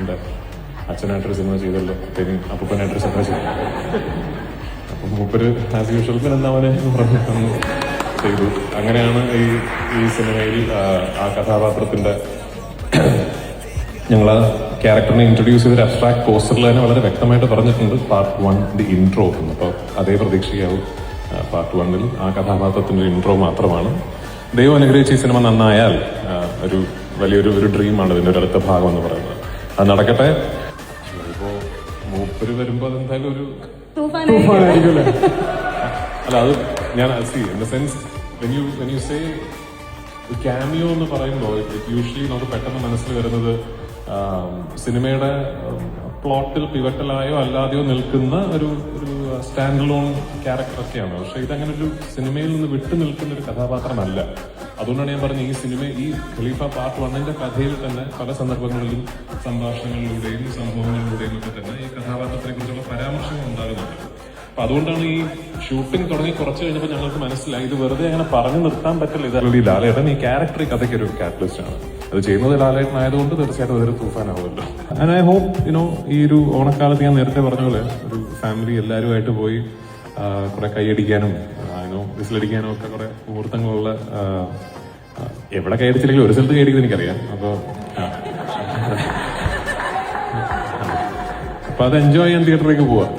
എൻ്റെ അച്ഛനായിട്ടൊരു സിനിമ ചെയ്തല്ലോ, അപ്പൂപ്പനായിട്ടൊരു സിനിമ ചെയ്തു. അപ്പം മൂപ്പര് ആസ് യൂഷ്വൽ പിന്നെന്താവനെ പറഞ്ഞു ചെയ്തു. അങ്ങനെയാണ് ഈ സിനിമയിൽ ആ കഥാപാത്രത്തിൻ്റെ ഞങ്ങൾ ആ ക്യാരക്ടറിനെ ഇൻട്രൊഡ്യൂസ് ചെയ്തൊരു അബ്സ്ട്രാക്ട് പോസ്റ്ററിൽ തന്നെ വളരെ വ്യക്തമായിട്ട് പറഞ്ഞിട്ടുണ്ട് പാർട്ട് 1 ദി ഇൻട്രോ എന്ന്. അപ്പോൾ അതേ പ്രതീക്ഷയാവും പാർട്ട് 1 ആ കഥാപാത്രത്തിൻ്റെ ഇൻട്രോ മാത്രമാണ്. ദൈവം അനുഗ്രഹിച്ച് ഈ സിനിമ നന്നായാൽ ഒരു വലിയൊരു ഡ്രീമാണ് ഇതിൻ്റെ ഒരു അടുത്ത ഭാഗം എന്ന് പറയുന്നത്. അത് നടക്കട്ടെ. ഇപ്പോൾ മൂപ്പര് വരുമ്പോൾ അതെന്തായാലും ഒരു അല്ല, അത് ഞാൻ in the sense when you say cameo എന്ന് പറയുമ്പോൾ യൂഷ്വലി നമുക്ക് പെട്ടെന്ന് മനസ്സിൽ വരുന്നത് സിനിമയുടെ പ്ലോട്ടിൽ പിവറ്റലായോ അല്ലാതെയോ നിൽക്കുന്ന ഒരു സ്റ്റാൻഡ് ലോൺ ക്യാരക്ടറൊക്കെയാണ്. പക്ഷെ ഇതങ്ങനെ ഒരു സിനിമയിൽ നിന്ന് വിട്ടു നിൽക്കുന്ന ഒരു കഥാപാത്രമല്ല. അതുകൊണ്ടാണ് ഞാൻ പറഞ്ഞത്, ഈ സിനിമ ഈ ഖലീഫ പാർട്ട് 1 കഥയിൽ തന്നെ പല സന്ദർഭങ്ങളിലും സംഭാഷണങ്ങളിലൂടെയും സംഭവങ്ങളിലൂടെയും ഒക്കെ തന്നെ ഈ കഥാപാത്രത്തെ കുറിച്ചുള്ള പരാമർശങ്ങൾ ഉണ്ടാകുന്നുണ്ട്. അപ്പൊ അതുകൊണ്ടാണ് ഈ ഷൂട്ടിംഗ് തുടങ്ങി കുറച്ച് കഴിഞ്ഞപ്പോൾ ഞങ്ങൾക്ക് മനസ്സിലായി ഇത് വെറുതെ അങ്ങനെ പറഞ്ഞു നിർത്താൻ പറ്റില്ല. ഇത് ഈ ലാലേട്ടൻ ഈ ക്യാരക്ടർ ഈ കഥയ്ക്ക് ഒരു കാറ്റലിസ്റ്റ് ആണ്. അത് ചെയ്യുന്നത് ലാലേട്ടൻ ആയതുകൊണ്ട് തീർച്ചയായിട്ടും അതൊരു തൂഫാനാവുമല്ലോ. ആൻഡ് ഐ ഹോപ്പ് ഈ ഒരു ഓണക്കാലത്ത് ഞാൻ നേരത്തെ പറഞ്ഞ പോലെ ഒരു ഫാമിലി എല്ലാവരുമായിട്ട് പോയി കുറെ കൈയടിക്കാനും വിസിലടിക്കാനും ഒക്കെ കുറെ മുഹൂർത്തങ്ങളുള്ള, എവിടെ കൈയടിച്ചില്ലെങ്കിലും ഒരു സ്ഥലത്ത് കൈയടിക്കുന്നത് എനിക്കറിയാം. അപ്പൊ അത് എൻജോയ് ചെയ്യാൻ തിയേറ്ററിലേക്ക് പോവാം.